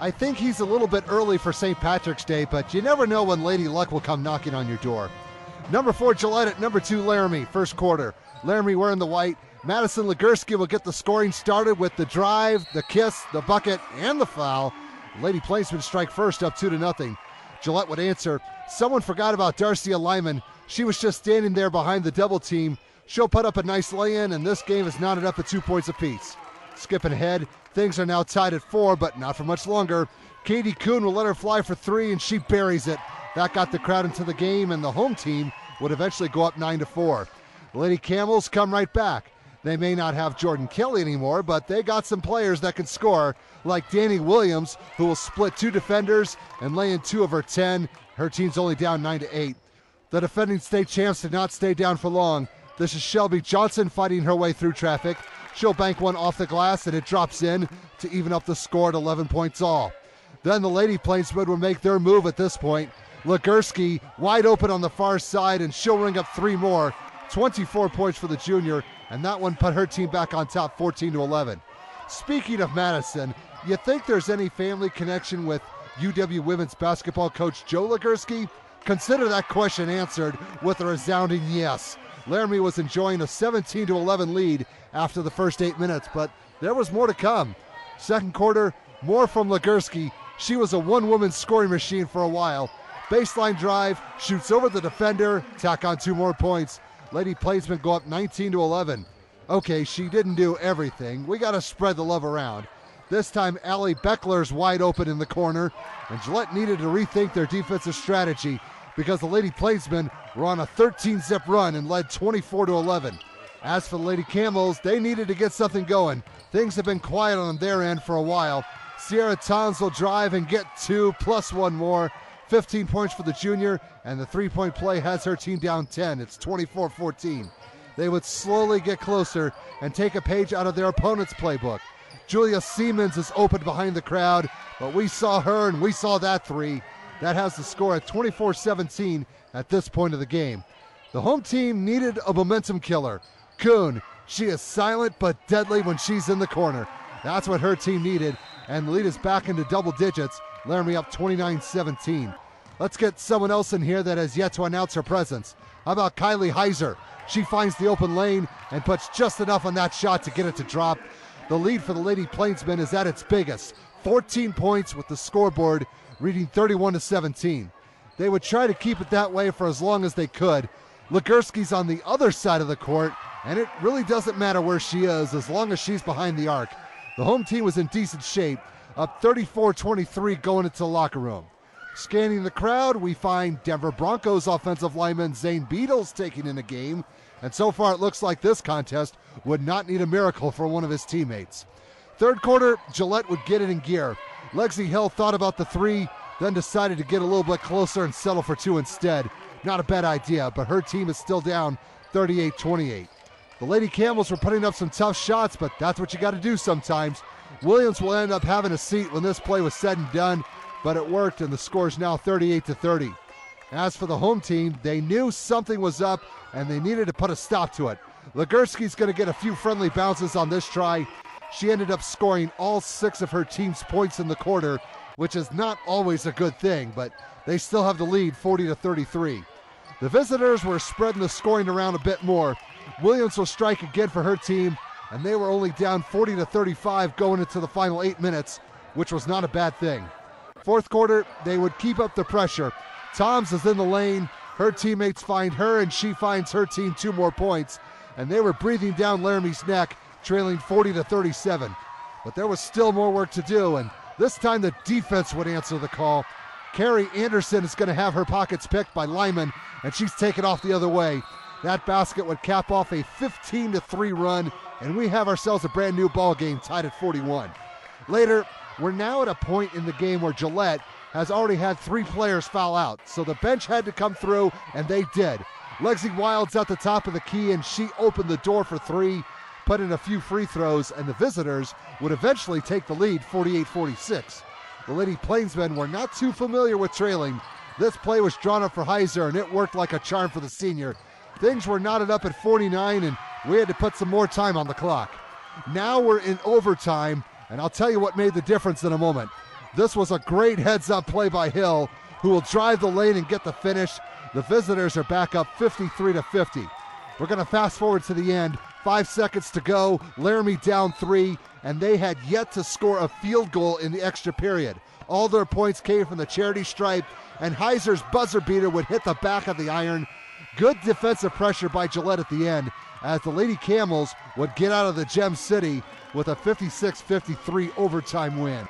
I think he's a little bit early for St. Patrick's Day, but you never know when Lady Luck will come knocking on your door. Number 4, Gillette at number 2, Laramie, first quarter. Laramie wearing the white. Madison Legursky will get the scoring started with the drive, the kiss, the bucket, and the foul. Lady Plainsmen strike first, up 2-0. Gillette would answer. Someone forgot about Darcia Lyman. She was just standing there behind the double team. She'll put up a nice lay-in, and this game is knotted up at 2 points apiece. Skipping ahead, things are now tied at 4, but not for much longer. Katie Kuhn will let her fly for 3, and she buries it. That got the crowd into the game, and the home team would eventually go up 9-4. The Lady Camels come right back. They may not have Jordan Kelly anymore, but they got some players that can score, like Danny Williams, who will split 2 defenders and lay in 2 of her 10. Her team's only down 9-8. The defending state champs did not stay down for long. This is Shelby Johnson fighting her way through traffic. She'll bank one off the glass, and it drops in to even up the score at 11 points all. Then the Lady Plainsmen will make their move at this point. Legursky wide open on the far side, and she'll ring up 3 more. 24 points for the junior, and that one put her team back on top 14-11. Speaking of Madison, you think there's any family connection with UW women's basketball coach Joe Legursky? Consider that question answered with a resounding yes. Laramie was enjoying a 17-11 lead after the first 8 minutes, but there was more to come. Second quarter, more from Legursky. She was a one-woman scoring machine for a while. Baseline drive, shoots over the defender, tack on 2 more points. Lady Plainsmen go up 19-11. Okay, she didn't do everything. We got to spread the love around. This time, Allie Beckler's wide open in the corner, and Gillette needed to rethink their defensive strategy because the Lady Plainsmen were on a 13-zip run and led 24-11. As for the Lady Camels, they needed to get something going. Things have been quiet on their end for a while. Sierra Towns will drive and get 2 plus 1 more. 15 points for the junior, and the 3-point play has her team down 10. It's 24-14. They would slowly get closer and take a page out of their opponent's playbook. Julia Siemens is open behind the crowd, but we saw her and we saw that 3. That has the score at 24-17 at this point of the game. The home team needed a momentum killer. Kuhn, she is silent but deadly when she's in the corner. That's what her team needed, and the lead is back into double digits. Laramie up 29-17. Let's get someone else in here that has yet to announce her presence. How about Kylie Heiser? She finds the open lane and puts just enough on that shot to get it to drop. The lead for the Lady Plainsmen is at its biggest. 14 points with the scoreboard reading 31-17. They would try to keep it that way for as long as they could. Legursky's on the other side of the court, and it really doesn't matter where she is as long as she's behind the arc. The home team was in decent shape, up 34-23 going into the locker room. Scanning the crowd, we find Denver Broncos offensive lineman Zane Beadles taking in a game, and so far it looks like this contest would not need a miracle for one of his teammates. Third quarter, Gillette would get it in gear. Lexi Hill thought about the 3, then decided to get a little bit closer and settle for 2 instead. Not a bad idea, but her team is still down 38-28. The Lady Camels were putting up some tough shots, but that's what you got to do sometimes. Williams will end up having a seat when this play was said and done, but it worked, and the score is now 38-30. As for the home team, they knew something was up, and they needed to put a stop to it. Legursky's going to get a few friendly bounces on this try. She ended up scoring all 6 of her team's points in the quarter, which is not always a good thing, but they still have the lead 40-33. The visitors were spreading the scoring around a bit more. Williams will strike again for her team, and they were only down 40-35 going into the final 8 minutes, which was not a bad thing. Fourth quarter, they would keep up the pressure. Toms is in the lane. Her teammates find her, and she finds her team 2 more points, and they were breathing down Laramie's neck, trailing 40-37. But there was still more work to do, and this time the defense would answer the call. Carrie Anderson is going to have her pockets picked by Lyman, and she's taken off the other way. That basket would cap off a 15-3 run, and we have ourselves a brand new ball game tied at 41. Later, we're now at a point in the game where Gillette has already had 3 players foul out, so the bench had to come through, and they did. Lexi Wild's at the top of the key, and she opened the door for 3, put in a few free throws, and the visitors would eventually take the lead 48-46. The Lady Plainsmen were not too familiar with trailing. This play was drawn up for Heiser, and it worked like a charm for the senior. Things were knotted up at 49, and we had to put some more time on the clock. Now we're in overtime, and I'll tell you what made the difference in a moment. This was a great heads-up play by Hill, who will drive the lane and get the finish. The visitors are back up 53-50. We're going to fast forward to the end. 5 seconds to go. Laramie down 3, and they had yet to score a field goal in the extra period. All their points came from the charity stripe, and Heiser's buzzer beater would hit the back of the iron. Good defensive pressure by Gillette at the end, as the Lady Camels would get out of the Gem City with a 56-53 overtime win.